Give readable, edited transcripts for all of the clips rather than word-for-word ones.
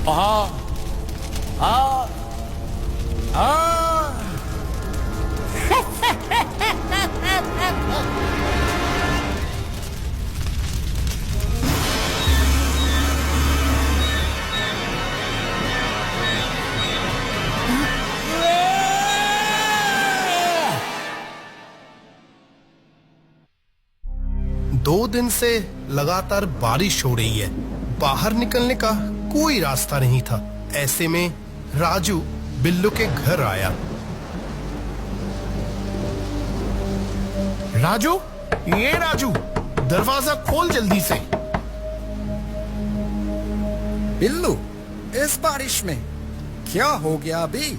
आ, आ, आ। 2 दिन से लगातार बारिश हो रही है। बाहर निकलने का कोई रास्ता नहीं था। ऐसे में राजू बिल्लू के घर आया। राजू, ये राजू, दरवाजा खोल जल्दी से। बिल्लू, इस बारिश में क्या हो गया अभी?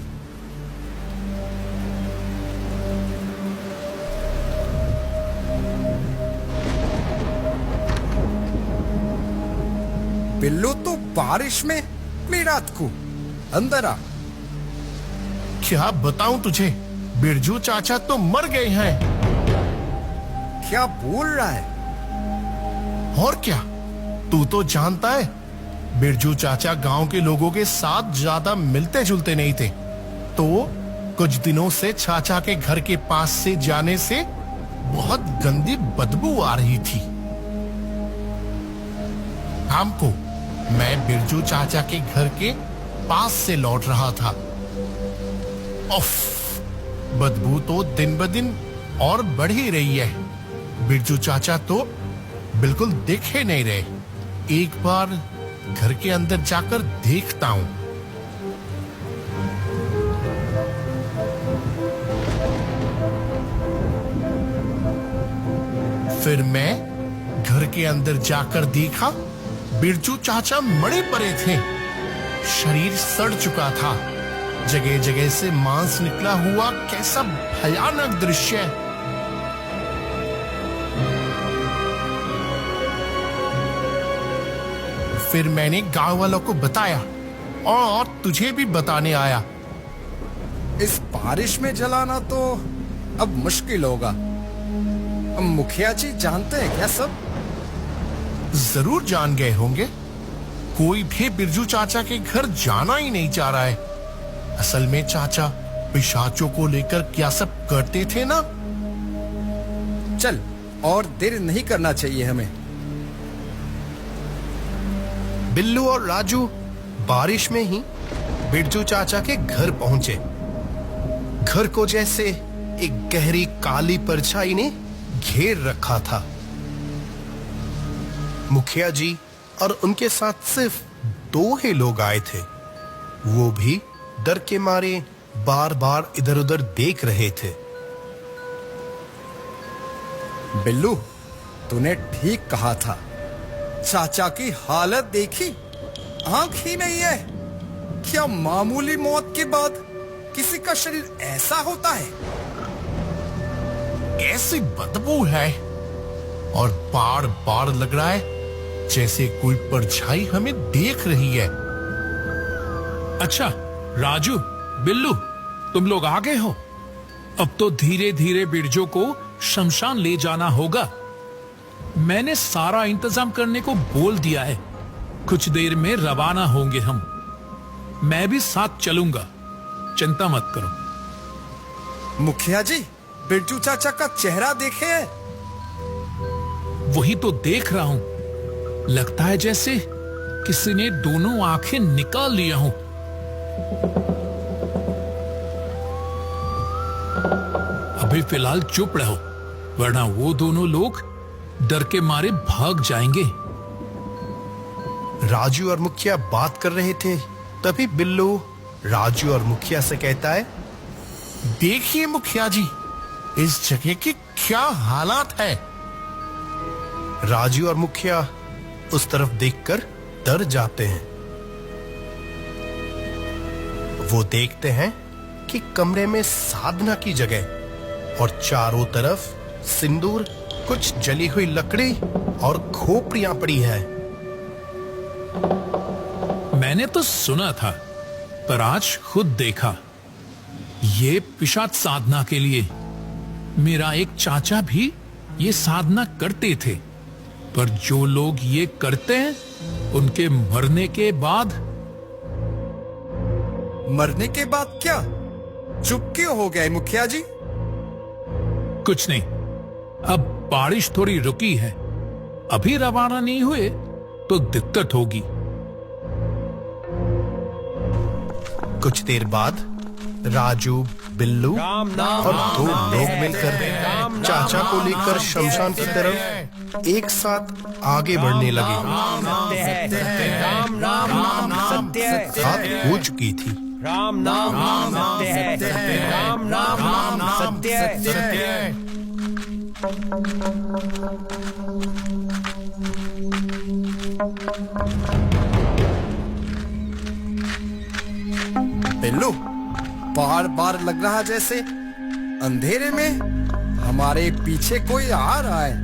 बिल्लू, तो बारिश में इतनी रात को अंदर आ। क्या बताऊं तुझे, बिरजू चाचा तो मर गए हैं। क्या बोल रहा है? और क्या, तू तो जानता है बिरजू चाचा गांव के लोगों के साथ ज्यादा मिलते जुलते नहीं थे, तो कुछ दिनों से चाचा के घर के पास से जाने से बहुत गंदी बदबू आ रही थी। शाम को मैं बिरजू चाचा के घर के पास से लौट रहा था। उफ, बदबू तो दिन ब दिन और बढ़ ही रही है। बिरजू चाचा तो बिल्कुल दिख ही नहीं रहे। एक बार घर के अंदर जाकर देखता हूं। फिर मैं घर के अंदर जाकर देखा, बिरजू चाचा मरे पड़े थे। शरीर सड़ चुका था, जगह जगह से मांस निकला हुआ। कैसा भयानक दृश्य है। फिर मैंने गांव वालों को बताया और तुझे भी बताने आया। इस बारिश में जलाना तो अब मुश्किल होगा। मुखिया जी जानते हैं क्या सब? जरूर जान गए होंगे। कोई भी बिरजू चाचा के घर जाना ही नहीं चाह रहा है। असल में चाचा पिशाचों को लेकर क्या सब करते थे ना। चल, और देर नहीं करना चाहिए हमें। बिल्लू और राजू बारिश में ही बिरजू चाचा के घर पहुंचे। घर को जैसे एक गहरी काली परछाई ने घेर रखा था। मुखिया जी और उनके साथ सिर्फ 2 ही लोग आए थे। वो भी डर के मारे बार बार इधर उधर देख रहे थे। बिल्लू, तूने ठीक कहा था। चाचा की हालत देखी, आंख ही नहीं है। क्या मामूली मौत के बाद किसी का शरीर ऐसा होता है? ऐसी बदबू है और बार बार लग रहा है जैसे कोई परछाई हमें देख रही है। अच्छा राजू, बिल्लू, तुम लोग आ गए हो। अब तो धीरे धीरे बिरजू को शमशान ले जाना होगा। मैंने सारा इंतजाम करने को बोल दिया है। कुछ देर में रवाना होंगे हम। मैं भी साथ चलूंगा, चिंता मत करो। मुखिया जी, बिरजू चाचा का चेहरा देखे है? वही तो देख रहा हूं। लगता है जैसे किसी ने दोनों आंखें निकाल लिया हूं। अभी फिलहाल चुप रहो, वरना वो दोनों लोग डर के मारे भाग जाएंगे। राजू और मुखिया बात कर रहे थे, तभी बिल्लू राजू और मुखिया से कहता है, देखिए मुखिया जी, इस जगह की क्या हालात है। राजू और मुखिया उस तरफ देखकर डर जाते हैं। वो देखते हैं कि कमरे में साधना की जगह और चारों तरफ सिंदूर, कुछ जली हुई लकड़ी और खोपड़ियां पड़ी है। मैंने तो सुना था, पर आज खुद देखा। ये पिशाच साधना के लिए मेरा एक चाचा भी ये साधना करते थे, पर जो लोग ये करते हैं उनके मरने के बाद मरने के बाद क्या? चुप क्यों हो गए मुखिया जी? कुछ नहीं, अब बारिश थोड़ी रुकी है, अभी रवाना नहीं हुए तो दिक्कत होगी। कुछ देर बाद राजू, बिल्लू और दो लोग मिलकर चाचा को लेकर शमशान की तरफ एक साथ आगे बढ़ने लगे। रात हो चुकी थी। राम नाम सत्य है, राम नाम सत्य है। बिल्लू, बार बार लग रहा जैसे अंधेरे में हमारे पीछे कोई आ रहा है।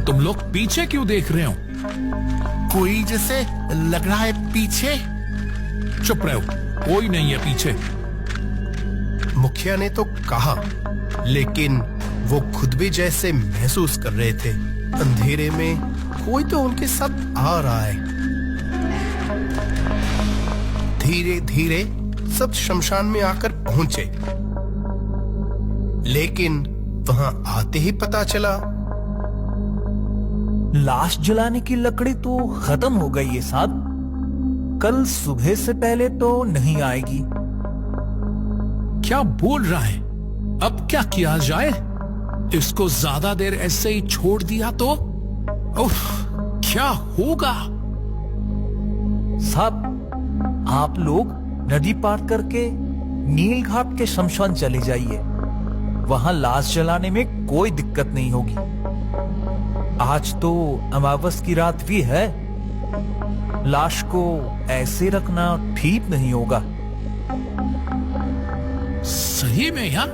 तुम लोग पीछे क्यों देख रहे हो? कोई जैसे लग रहा है पीछे। चुप रहो, कोई नहीं है पीछे। मुखिया ने तो कहा, लेकिन वो खुद भी जैसे महसूस कर रहे थे अंधेरे में कोई तो उनके साथ आ रहा है। धीरे धीरे सब शमशान में आकर पहुंचे, लेकिन वहां आते ही पता चला लाश जलाने की लकड़ी तो खत्म हो गई है साहब। कल सुबह से पहले तो नहीं आएगी। क्या बोल रहा है? अब क्या किया जाए? इसको ज्यादा देर ऐसे ही छोड़ दिया तो उफ, क्या होगा? साहब, आप लोग नदी पार करके नील घाट के शमशान चले जाइए। वहां लाश जलाने में कोई दिक्कत नहीं होगी। आज तो अमावस की रात भी है। लाश को ऐसे रखना ठीक नहीं होगा। सही में यार,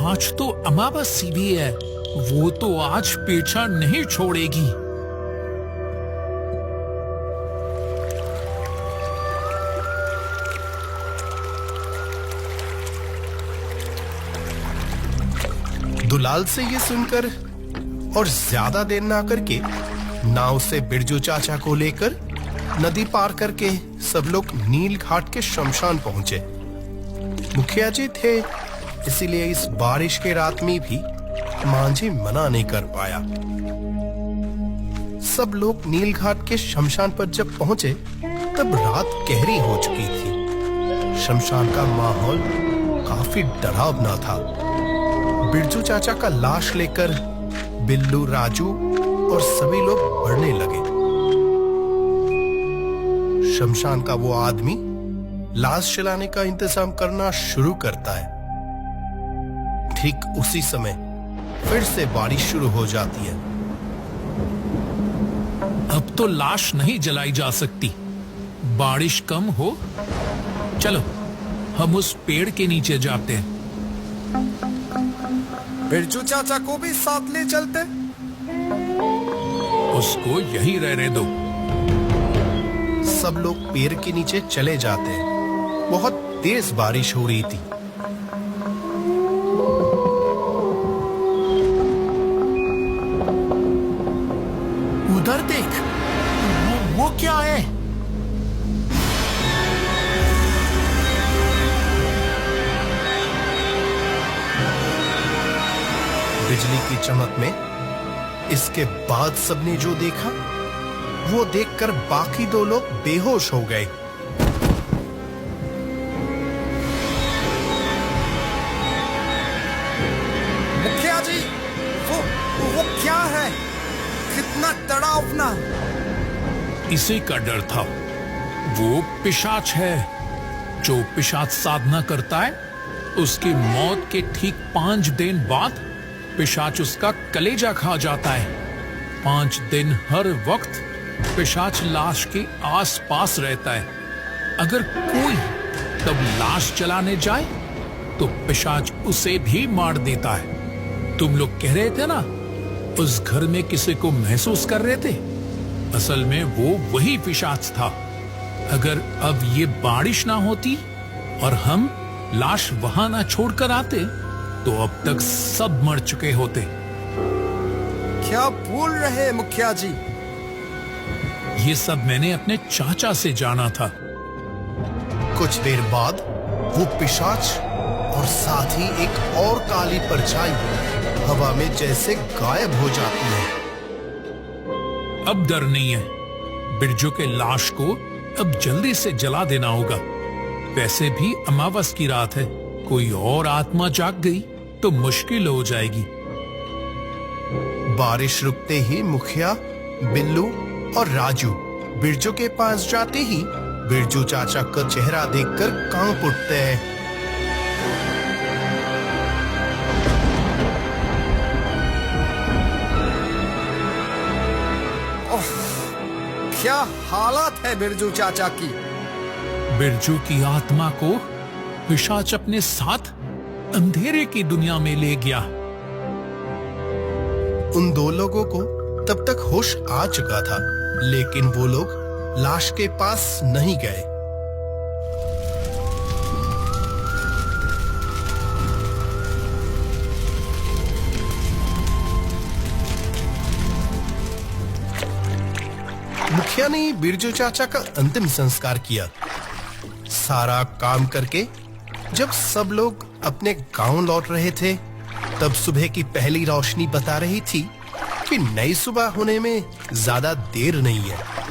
आज तो अमावस्या भी है। वो तो आज पीछा नहीं छोड़ेगी। दुलाल से ये सुनकर और ज्यादा देर ना करके नाव से बिरजू चाचा को लेकर नदी पार करके सब लोग नील घाट के शमशान पहुंचे। मुखिया जी थे, इसीलिए इस बारिश के रात में भी मांझी मना नहीं कर पाया। सब लोग नील घाट के शमशान पर जब पहुंचे तब रात गहरी हो चुकी थी। शमशान का माहौल काफी डरावना था। बिरजू चाचा का लाश लेकर बिल्लू, राजू और सभी लोग बढ़ने लगे। शमशान का वो आदमी लाश जलाने का इंतजाम करना शुरू करता है। ठीक उसी समय फिर से बारिश शुरू हो जाती है। अब तो लाश नहीं जलाई जा सकती। बारिश कम हो, चलो हम उस पेड़ के नीचे जाते हैं। बिरजू चाचा को भी साथ ले चलते। उसको यहीं रहने दो। सब लोग पेड़ के नीचे चले जाते हैं। बहुत तेज बारिश हो रही थी। उधर देख, वो क्या है? बिजली की चमक में इसके बाद सबने जो देखा वो देखकर बाकी दो लोग बेहोश हो गए। मुखिया जी, वो क्या है? कितना डरावना! इसी का डर था। वो पिशाच है। जो पिशाच साधना करता है, उसकी मौत के ठीक 5 दिन बाद पिशाच उसका कलेजा खा जाता है। 5 दिन हर वक्त पिशाच लाश के आसपास रहता है। अगर कोई तब लाश जलाने जाए तो पिशाच उसे भी मार देता है। तुम लोग कह रहे थे ना, उस घर में किसी को महसूस कर रहे थे। असल में वो वही पिशाच था। अगर अब ये बारिश ना होती और हम लाश वहां ना छोड़कर आते तो अब तक सब मर चुके होते। क्या बोल रहे हैं मुखिया जी? ये सब मैंने अपने चाचा से जाना था। कुछ देर बाद वो पिशाच और साथ ही एक और काली परछाई हवा में जैसे गायब हो जाती है। अब डर नहीं है। बिरजू के लाश को अब जल्दी से जला देना होगा। वैसे भी अमावस की रात है, कोई और आत्मा जाग गई तो मुश्किल हो जाएगी। बारिश रुकते ही मुखिया, बिल्लू और राजू बिरजू के पास जाते ही बिरजू चाचा का चेहरा देखकर कांप उठते हैं। क्या हालत है बिरजू चाचा की। बिरजू की आत्मा को पिशाच अपने साथ अंधेरे की दुनिया में ले गया। उन दो लोगों को तब तक होश आ चुका था, लेकिन वो लोग लाश के पास नहीं गए। मुखिया ने बिरजू चाचा का अंतिम संस्कार किया। सारा काम करके जब सब लोग अपने गांव लौट रहे थे, तब सुबह की पहली रोशनी बता रही थी कि नई सुबह होने में ज्यादा देर नहीं है।